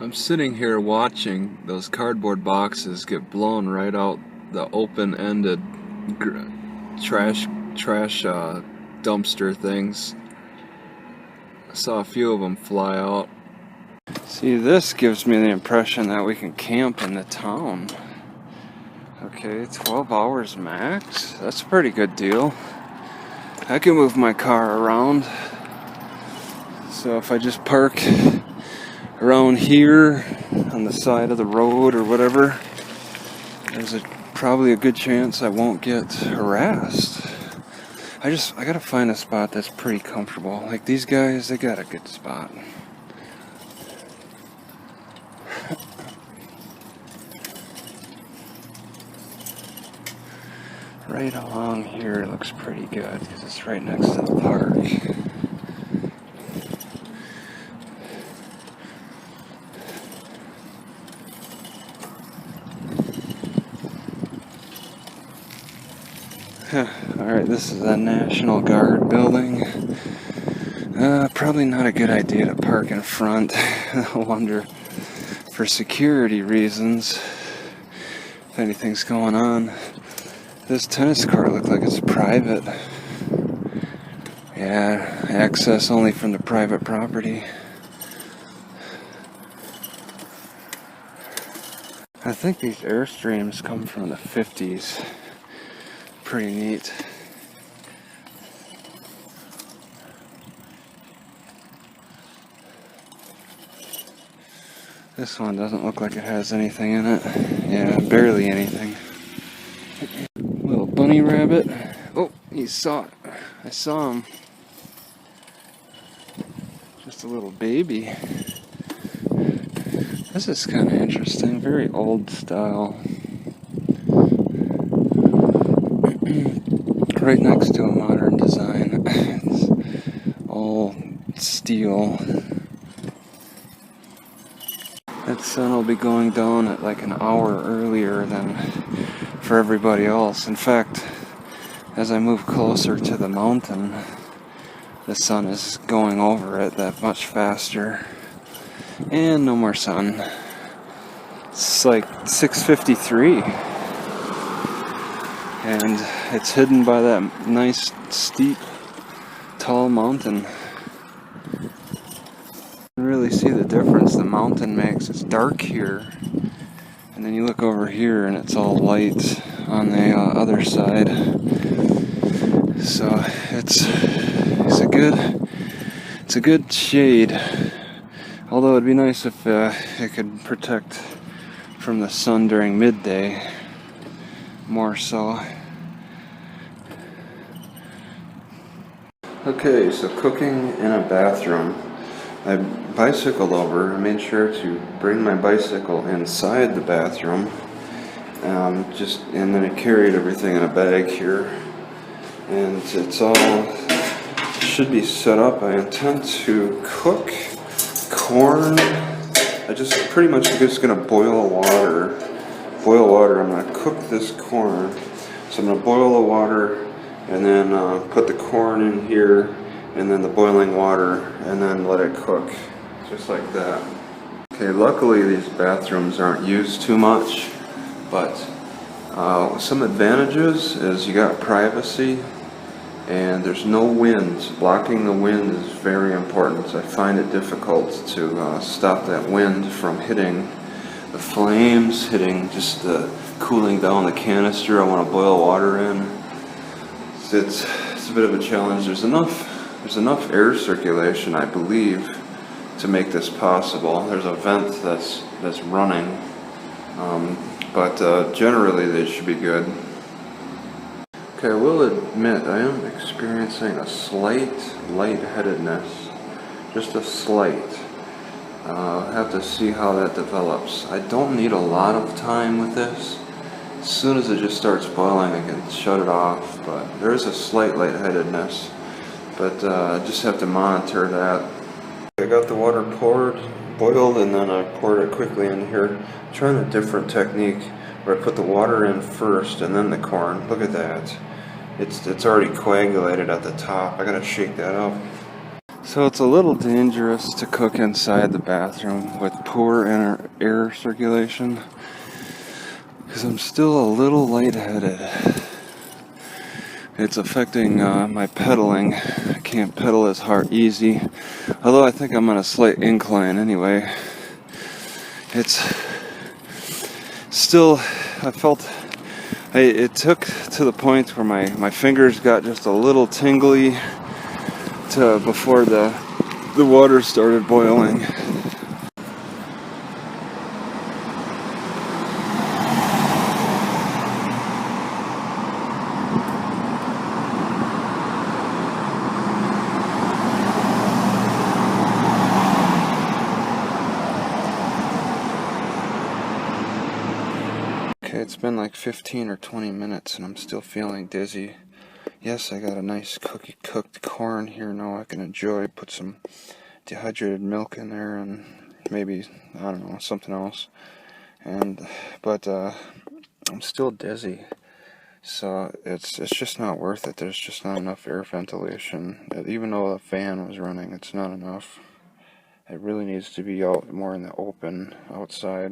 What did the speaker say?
I'm sitting here watching those cardboard boxes get blown right out the open-ended trash dumpster things. I saw a few of them fly out. See, this gives me the impression that we can camp in the town. Okay, 12 hours max? That's a pretty good deal. I can move my car around. So if I just park around here on the side of the road or whatever, there's probably a good chance I won't get harassed. I gotta find a spot that's pretty comfortable. Like these guys, they got a good spot. Right along here looks pretty good because it's right next to the park. Alright, this is the National Guard building. Probably not a good idea to park in front. I wonder, for security reasons, if anything's going on. This tennis court looks like it's private. Yeah, access only from the private property. I think these Airstreams come from the 50s. Pretty neat. This one doesn't look like it has anything in it. Yeah, barely anything. Little bunny rabbit. Oh, he saw it. I saw him. Just a little baby. This is kind of interesting. Very old style. Right next to a modern design. It's all steel. That sun will be going down at like an hour earlier than for everybody else. In fact, as I move closer to the mountain, the sun is going over it that much faster. And no more sun. It's like 6:53. And it's hidden by that nice, steep, tall mountain. You can really see the difference the mountain makes. It's dark here, and then you look over here and it's all light on the other side. So it's a good shade. Although it'd be nice if it could protect from the sun during midday more so. Okay, so cooking in a bathroom. I bicycled over. I made sure to bring my bicycle inside the bathroom. And then I carried everything in a bag here. And it's all should be set up. I intend to cook corn. I just pretty much just gonna boil water. I'm gonna cook this corn. So I'm gonna boil the water and then put the corn in here and then the boiling water and then let it cook just like that. Okay, luckily these bathrooms aren't used too much, but some advantages is you got privacy and there's no wind. Blocking the wind is very important. I find it difficult to stop that wind from hitting the flames, hitting just the cooling down the canister I want to boil water in. It's a bit of a challenge. There's enough air circulation, I believe, to make this possible. There's a vent that's running, but generally they should be good. Okay, I will admit I am experiencing a slight lightheadedness, just a slight. I'll have to see how that develops. I don't need a lot of time with this. As soon as it just starts boiling, I can shut it off, but there is a slight lightheadedness, but I just have to monitor that. I got the water boiled, and then I poured it quickly in here. I'm trying a different technique where I put the water in first and then the corn. Look at that. It's already coagulated at the top. I gotta shake that up. So it's a little dangerous to cook inside the bathroom with poor air circulation because I'm still a little lightheaded. It's affecting my pedaling. I can't pedal as hard, easy. Although I think I'm on a slight incline anyway. It's still, it took to the point where my fingers got just a little tingly before the water started boiling. Okay, it's been like 15 or 20 minutes and I'm still feeling dizzy. Yes, I got a nice cooked corn here now I can enjoy. Put some dehydrated milk in there and maybe, I don't know, something else. But I'm still dizzy. So it's just not worth it. There's just not enough air ventilation. Even though the fan was running, it's not enough. It really needs to be out more in the open outside.